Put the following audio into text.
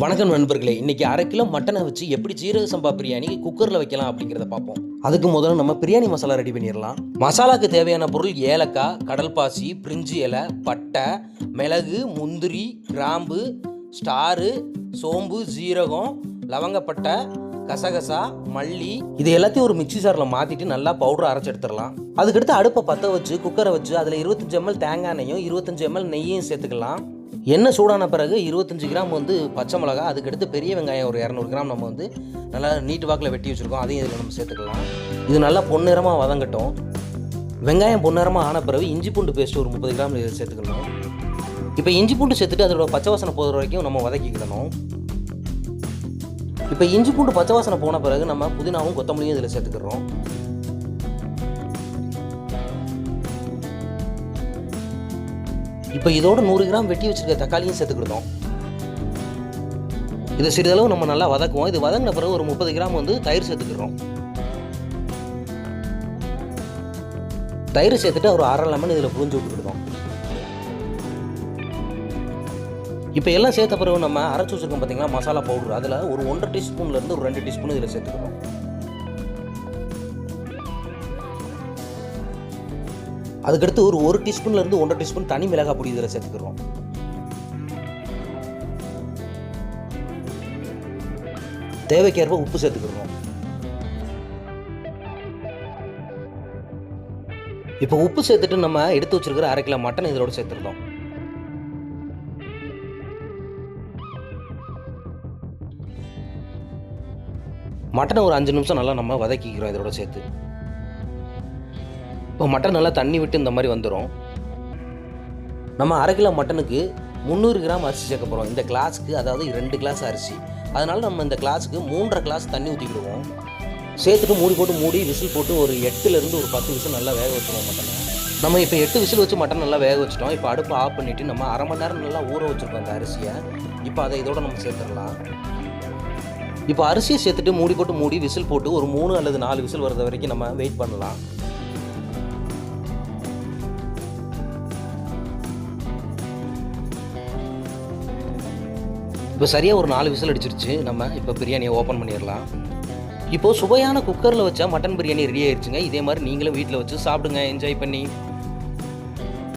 வணக்கம் நண்பர்களே, இன்னைக்கு 1/2 கிலோ மட்டனை வச்சு எப்படி ஜீரக சம்பா பிரியாணி குக்கரில் வைக்கலாம் அப்படிங்கிறத பார்ப்போம். அதுக்கு முதல்ல நம்ம பிரியாணி மசாலா ரெடி பண்ணிடலாம். மசாலாக்கு தேவையான பொருள் ஏலக்காய், கடல்பாசி, பிரிஞ்சி இலை, பட்டை, மிளகு, முந்திரி, கிராம்பு, ஸ்டாரு, சோம்பு, ஜீரகம், லவங்கப்பட்டை, கசகசா, மல்லி, இது எல்லாத்தையும் ஒரு மிக்சி சாரில் மாற்றிட்டு நல்லா பவுடர் அரைச்சி எடுத்துடலாம். அதுக்கடுத்து அடுப்பை பற்ற வச்சு குக்கரை வச்சு அதில் 25 ml தேங்காய் எண்ணெயும் 25 ml நெய்யும் சேர்த்துக்கலாம். எண்ணெய் சூடான பிறகு 25 கிராம் பச்சை மிளகா, அதுக்கடுத்து பெரிய வெங்காயம் ஒரு 200 கிராம் நம்ம நல்லா நீட்டு வாக்கில் வெட்டி வச்சுருக்கோம், அதையும் இதில் நம்ம சேர்த்துக்கலாம். இது நல்லா பொன்னிறமாக வதங்கட்டும். வெங்காயம் பொன்னிறமாக ஆன பிறகு இஞ்சி பூண்டு பேஸ்ட்டு ஒரு 30 கிராம் சேர்த்துக்கணும். இப்போ இஞ்சி பூண்டு சேர்த்துட்டு அதோட பச்சை வாசனை போகிற வரைக்கும் நம்ம வதக்கிக்கிடணும். இப்போ இஞ்சி பூண்டு பச்சை வாசனை போன பிறகு நம்ம புதினாவும் கொத்தமல்லியும் இதில் சேர்த்துக்கிறோம். இப்போ இதோட 100 கிராம் வெட்டி வச்சிருக்க தக்காளியும் சேர்த்துக்கிட்டோம். இதை சிறிதளவு நம்ம நல்லா வதக்குவோம். இது வதங்கின பிறகு ஒரு 30 கிராம் தயிர் சேர்த்துக்கிறோம். தயிர் சேர்த்துட்டு ஒரு 1/2 லெமன் இதில் புழிஞ்சு விட்டுக்கிட்டோம். இப்போ எல்லாம் சேர்த்த பிறகு நம்ம அரைச்சி வச்சுருக்கோம் பார்த்தீங்களா மசாலா பவுடர், அதில் ஒரு 1.5 டீஸ்பூன்லேருந்து ஒரு 2 டீஸ்பூன் இதில் சேர்த்துக்கிறோம். அதுக்கடுத்து ஒரு 1 டீஸ்பூன்லேருந்து 1.5 டீஸ்பூன் தனி மிளகாய் பொடி இதில் சேர்த்துக்கிறோம். தேவைக்கேற்ப உப்பு சேர்த்துக்கிறோம். இப்போ உப்பு சேர்த்துட்டு நம்ம எடுத்து வச்சிருக்கிற 1/2 கிலோ மட்டன் இதோட சேர்த்துருந்தோம். மட்டனை ஒரு 5 நிமிஷம் நல்லா நம்ம வதக்கிக்கிறோம் இதோட சேர்த்து. இப்போ மட்டன் நல்லா தண்ணி விட்டு இந்த மாதிரி வந்துடும். நம்ம 1/2 கிலோ மட்டனுக்கு 300 கிராம் அரிசி சேர்க்க போகிறோம். இந்த கிளாஸுக்கு, அதாவது 2 கிளாஸ் அரிசி, அதனால் நம்ம இந்த கிளாஸுக்கு 3.5 கிளாஸ் தண்ணி ஊற்றிக்கிடுவோம். சேர்த்துட்டு மூடி விசில் போட்டு ஒரு 8லேருந்து ஒரு 10 விசில் நல்லா வேக வச்சுருவோம் மட்டனை. நம்ம இப்போ 8 விசில் வச்சு மட்டன் நல்லா வேக வச்சுட்டோம். இப்போ அடுப்பை ஆஃப் பண்ணிவிட்டு நம்ம 1/2 மணி நேரம் நல்லா ஊற வச்சுருக்கோம் அந்த அரிசியை. இப்போ அதை இதோட நம்ம சேர்த்துடலாம். இப்போ அரிசியை சேர்த்துட்டு மூடி விசில் போட்டு ஒரு 3 அல்லது 4 விசில் வர்றது வரைக்கும் நம்ம வெயிட் பண்ணலாம். இப்போ சரியாக ஒரு 4 விசில் அடிச்சிருச்சு. நம்ம இப்போ பிரியாணியை ஓப்பன் பண்ணிடலாம். இப்போது சுவையான குக்கரில் வச்சா மட்டன் பிரியாணி ரெடி ஆயிடுச்சுங்க. இதே மாதிரி நீங்களும் வீட்டில் வச்சு சாப்பிடுங்க, என்ஜாய் பண்ணி.